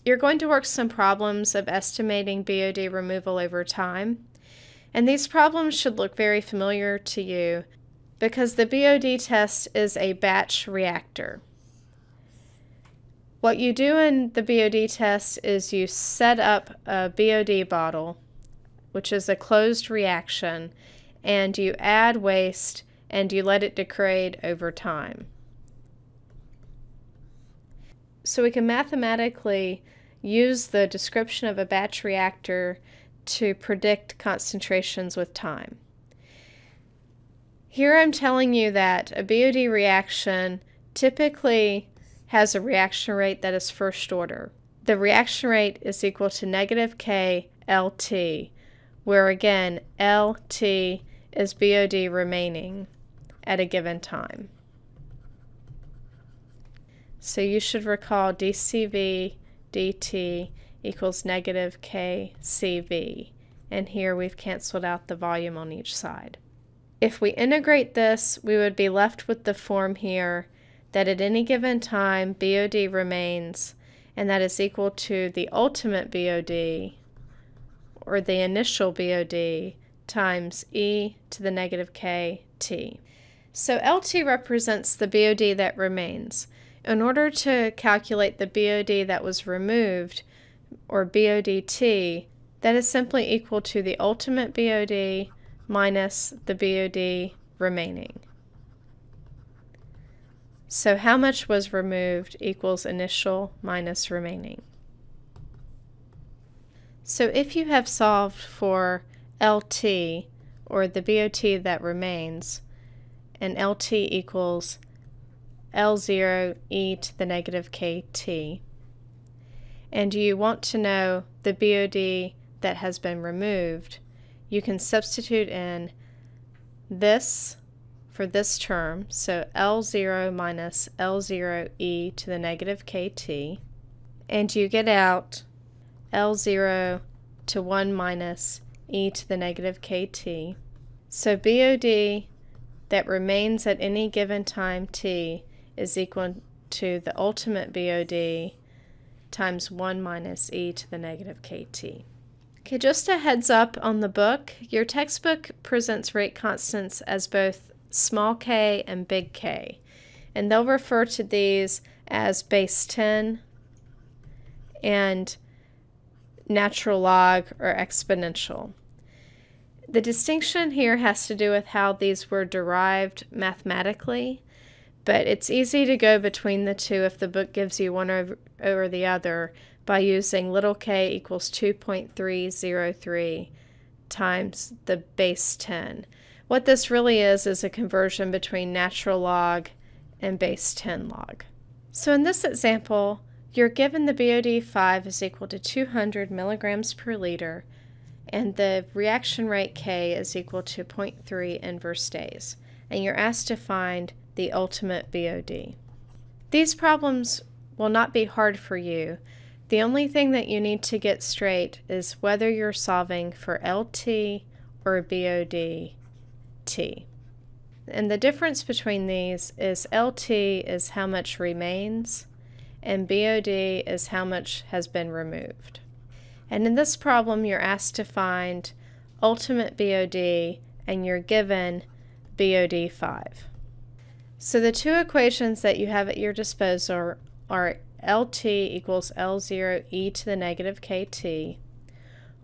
you're going to work some problems of estimating BOD removal over time. And these problems should look very familiar to you because the BOD test is a batch reactor. What you do in the BOD test is you set up a BOD bottle, which is a closed reaction, and you add waste and you let it degrade over time. So we can mathematically use the description of a batch reactor to predict concentrations with time. Here I'm telling you that a BOD reaction typically has a reaction rate that is first order. The reaction rate is equal to negative K LT, where again LT is BOD remaining at a given time. So you should recall dCV dt equals negative KCV, and here we've canceled out the volume on each side. If we integrate this, we would be left with the form here that at any given time BOD remains, and that is equal to the ultimate BOD, or the initial BOD, times e to the negative kt. So LT represents the BOD that remains. In order to calculate the BOD that was removed, or BODT, that is simply equal to the ultimate BOD minus the BOD remaining. So how much was removed equals initial minus remaining. So if you have solved for LT, or the BOD that remains, and LT equals L0 e to the negative kt, and you want to know the BOD that has been removed, you can substitute in this for this term, so L0 minus L0 e to the negative kt, and you get out L0 to 1 minus e to the negative kt. So BOD that remains at any given time t is equal to the ultimate BOD times 1 minus e to the negative kt. Okay, just a heads up on the book, your textbook presents rate constants as both small k and big K, and they'll refer to these as base 10 and natural log or exponential. The distinction here has to do with how these were derived mathematically, but it's easy to go between the two if the book gives you one over the other by using little k equals 2.303 times the base 10. What this really is a conversion between natural log and base 10 log. So in this example, you're given the BOD5 is equal to 200 milligrams per liter, and the reaction rate K is equal to 0.3 inverse days, and you're asked to find the ultimate BOD. These problems will not be hard for you. The only thing that you need to get straight is whether you're solving for LT or BOD T. And the difference between these is LT is how much remains, and BOD is how much has been removed. And in this problem, you're asked to find ultimate BOD, and you're given BOD5. So the two equations that you have at your disposal are LT equals L0 e to the negative kt,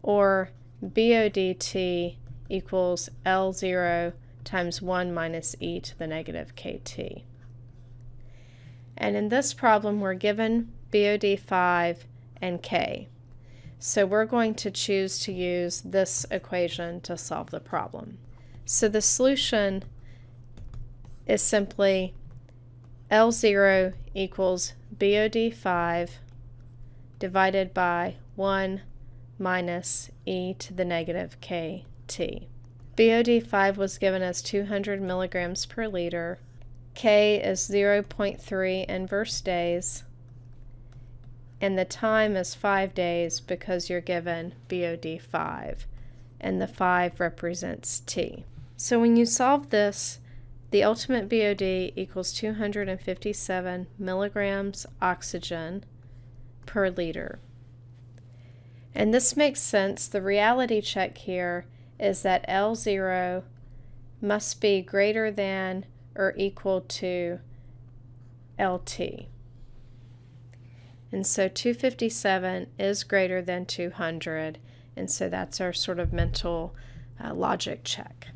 or BODT equals L0 times 1 minus e to the negative kt. And in this problem, we're given BOD5 and K. So we're going to choose to use this equation to solve the problem. So the solution is simply L0 equals BOD5 divided by 1 minus e to the negative kt. BOD5 was given as 200 milligrams per liter. K is 0.3 inverse days, and the time is 5 days because you're given BOD5, and the 5 represents T. So when you solve this, the ultimate BOD equals 257 milligrams oxygen per liter. And this makes sense. The reality check here is that L0 must be greater than or equal to LT. And so 257 is greater than 200, and so that's our sort of mental logic check.